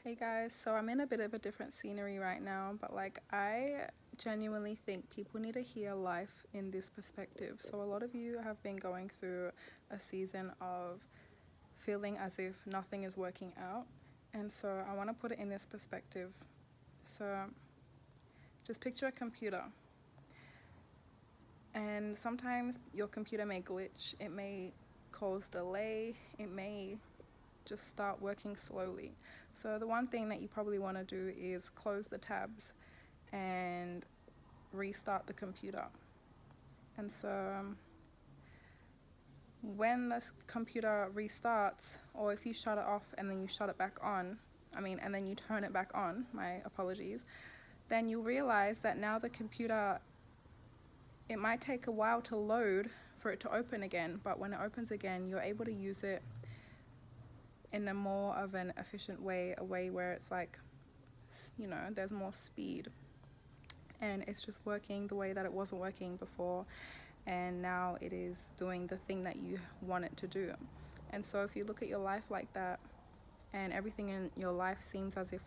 Hey guys, so I'm in a bit of a different scenery right now, but I genuinely think people need to hear life in this perspective. So a lot of you have been going through a season of feeling as if nothing is working out, and so I want to put it in this perspective. So just picture a computer, and sometimes your computer may glitch, it may cause delay, it may just start working slowly. So the one thing that you probably want to do is close the tabs and restart the computer. And so when the computer restarts, or if you shut it off and then you shut it back on, and then you turn it back on, my apologies, then you realize that now the computer, it might take a while to load for it to open again, but when it opens again, you're able to use it in a more of an efficient way, a way where it's there's more speed and it's just working the way that it wasn't working before, and now it is doing the thing that you want it to do. And so if you look at your life like that, and everything in your life seems as if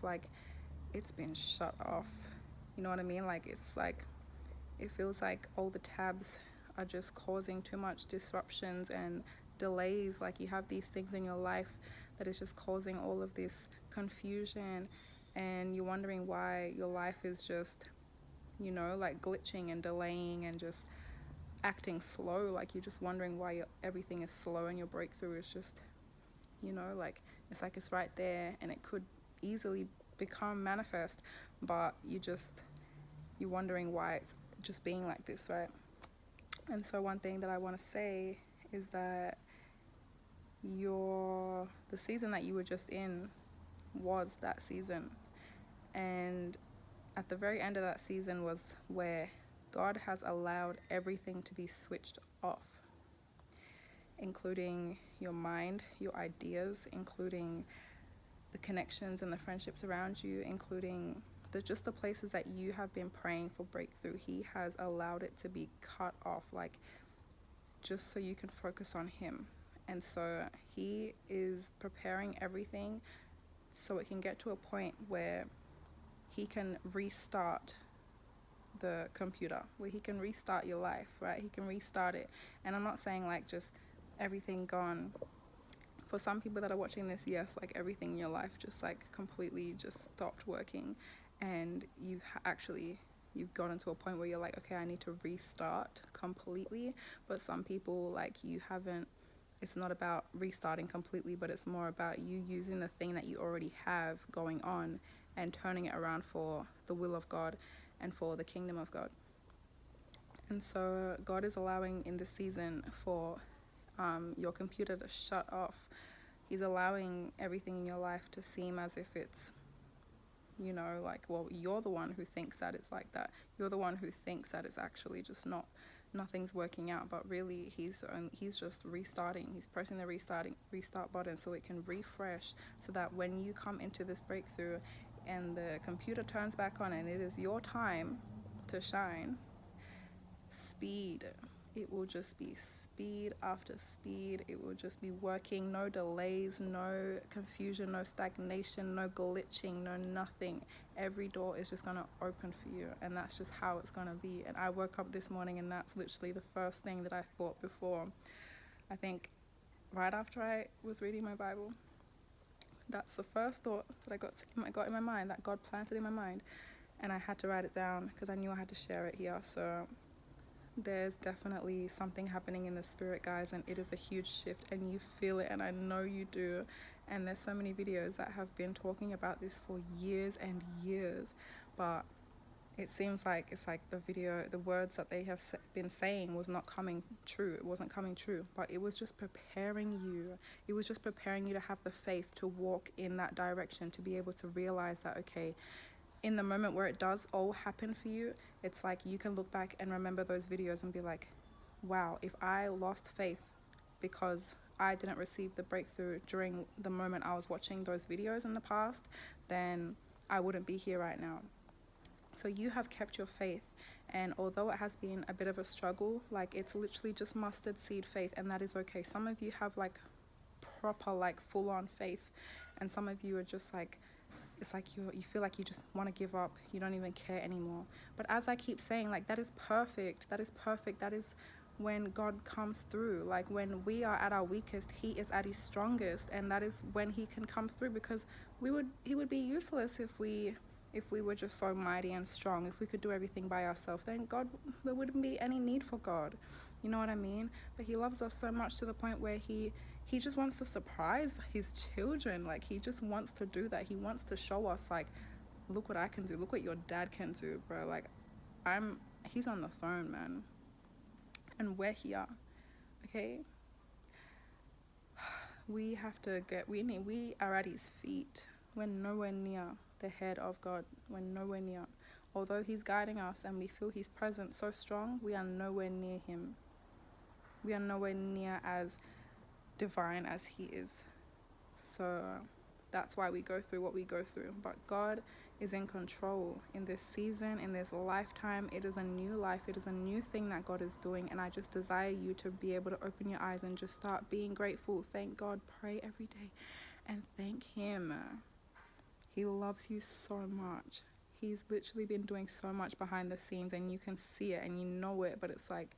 it's been shut off, you know what I mean? It feels like all the tabs are just causing too much disruptions and delays. Like you have these things in your life that is just causing all of this confusion, and you're wondering why your life is just glitching and delaying and just acting slow. Like you're just wondering why everything is slow, and your breakthrough is just it's right there and it could easily become manifest, but you're wondering why it's just being like this, right? And so one thing that I want to say is that the season that you were just in was that season, and at the very end of that season was where God has allowed everything to be switched off, including your mind, your ideas, including the connections and the friendships around you, including just the places that you have been praying for breakthrough. He has allowed it to be cut off, just so you can focus on Him. And so He is preparing everything so it can get to a point where He can restart the computer, where He can restart your life, right? He can restart it. And I'm not saying just everything gone. For some people that are watching this, yes, everything in your life just completely just stopped working, and you've gotten to a point where you're like, okay, I need to restart completely. But some people, you haven't, it's not about restarting completely, but it's more about you using the thing that you already have going on and turning it around for the will of God and for the kingdom of God. And so God is allowing in this season for your computer to shut off. He's allowing everything in your life to seem as if it's, you're the one who thinks that it's like that. You're the one who thinks that it's actually just nothing's working out. But really, he's just restarting. He's pressing the restart button so it can refresh, so that when you come into this breakthrough and the computer turns back on and it is your time to shine, speed. It will just be speed after speed. It will just be working, no delays, no confusion, no stagnation, no glitching, no nothing. Every door is just going to open for you, and that's just how it's going to be. And I woke up this morning and that's literally the first thing that I thought before. I think right after I was reading my Bible, that's the first thought that I got in my mind, that God planted in my mind, and I had to write it down because I knew I had to share it here. So there's definitely something happening in the spirit, guys, and it is a huge shift, and you feel it, and I know you do. And there's so many videos that have been talking about this for years and years, but it seems like the words that they have been saying was not coming true. It wasn't coming true, but it was just preparing you. It was just preparing you to have the faith to walk in that direction, to be able to realize that, okay, in the moment where it does all happen for you, it's like you can look back and remember those videos and be like, wow, if I lost faith because I didn't receive the breakthrough during the moment I was watching those videos in the past, then I wouldn't be here right now. So you have kept your faith, and although it has been a bit of a struggle, it's literally just mustard seed faith, and that is okay. Some of you have proper full-on faith, and some of you are just it's like you feel like you just want to give up. You don't even care anymore. But as I keep saying, like, that is perfect. That is perfect. That is when God comes through. Like, when we are at our weakest, he is at his strongest, and that is when he can come through, because he would be useless if we were just so mighty and strong. If we could do everything by ourselves, then God, there wouldn't be any need for God. You know what I mean? But he loves us so much to the point where he just wants to surprise his children. Like, he just wants to do that. He wants to show us, like, look what I can do. Look what your dad can do, bro. Like, he's on the throne, man. And we're here, okay? We have to we are at his feet. We're nowhere near the head of God. We're nowhere near. Although he's guiding us and we feel his presence so strong, we are nowhere near him. We are nowhere near as divine as he is. So that's why we go through what we go through. But God is in control in this season, in this lifetime. It is a new life. It is a new thing that God is doing. And I just desire you to be able to open your eyes and just start being grateful. Thank God. Pray every day and thank him. He loves you so much. He's literally been doing so much behind the scenes, and you can see it and you know it. But it's like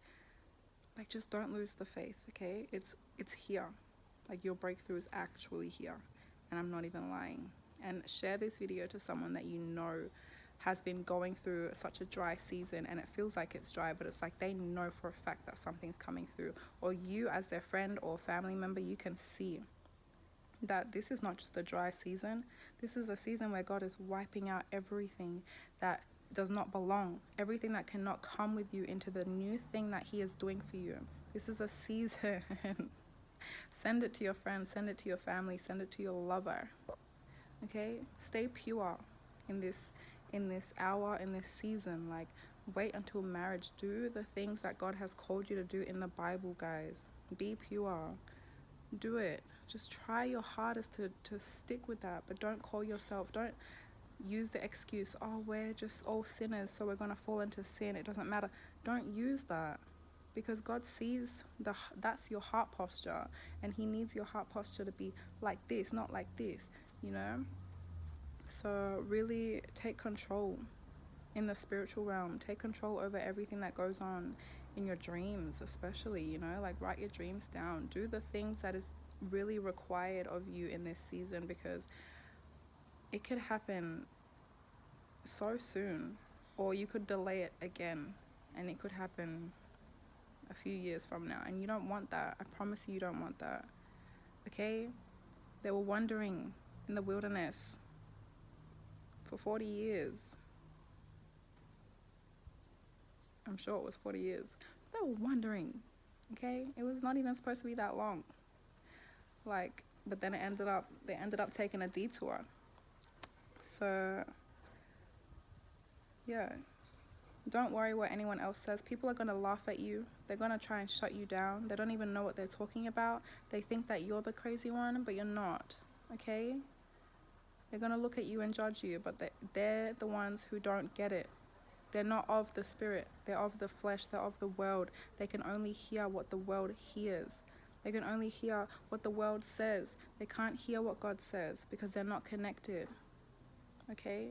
just don't lose the faith, okay? It's here. Like, your breakthrough is actually here, and I'm not even lying. And share this video to someone that you know has been going through such a dry season, and it feels like it's dry, but it's like they know for a fact that something's coming through. Or you, as their friend or family member, you can see that this is not just a dry season. This is a season where God is wiping out everything that does not belong, everything that cannot come with you into the new thing that he is doing for you. This is a season. Send it to your friends, send it to your family, send it to your lover. Okay? Stay pure in this hour, in this season. Like, wait until marriage. Do the things that God has called you to do in the Bible, guys. Be pure. Do it. Just try your hardest to stick with that, but don't use the excuse, oh, we're just all sinners, so we're going to fall into sin. It doesn't matter. Don't use that, because God sees that's your heart posture, and he needs your heart posture to be like this, not like this, you know? So really take control in the spiritual realm. Take control over everything that goes on in your dreams, especially, you know? Like, write your dreams down. Do the things that is really required of you in this season, because it could happen so soon, or you could delay it again, and it could happen a few years from now, and you don't want that. I promise you don't want that, okay? They were wandering in the wilderness for 40 years. I'm sure it was 40 years. They were wandering, okay? It was not even supposed to be that long. Like, but then they ended up taking a detour. So, yeah. Don't worry what anyone else says. People are going to laugh at you. They're going to try and shut you down. They don't even know what they're talking about. They think that you're the crazy one, but you're not, okay? They're going to look at you and judge you, but they're the ones who don't get it. They're not of the spirit. They're of the flesh. They're of the world. They can only hear what the world hears. They can only hear what the world says. They can't hear what God says because they're not connected, okay?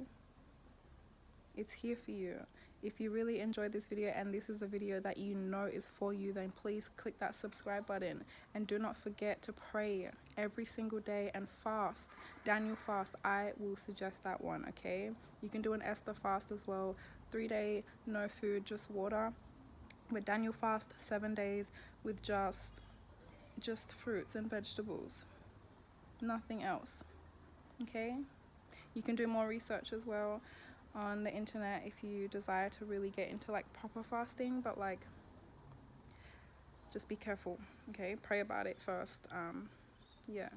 It's here for you. If you really enjoyed this video and this is a video that you know is for you, then please click that subscribe button. And do not forget to pray every single day and fast. Daniel fast, I will suggest that one, okay? You can do an Esther fast as well. 3-day, no food, just water. But Daniel fast, 7 days with just fruits and vegetables. Nothing else, okay? You can do more research as well on the internet if you desire to really get into like proper fasting, but like, just be careful, okay? Pray about it first. Yeah.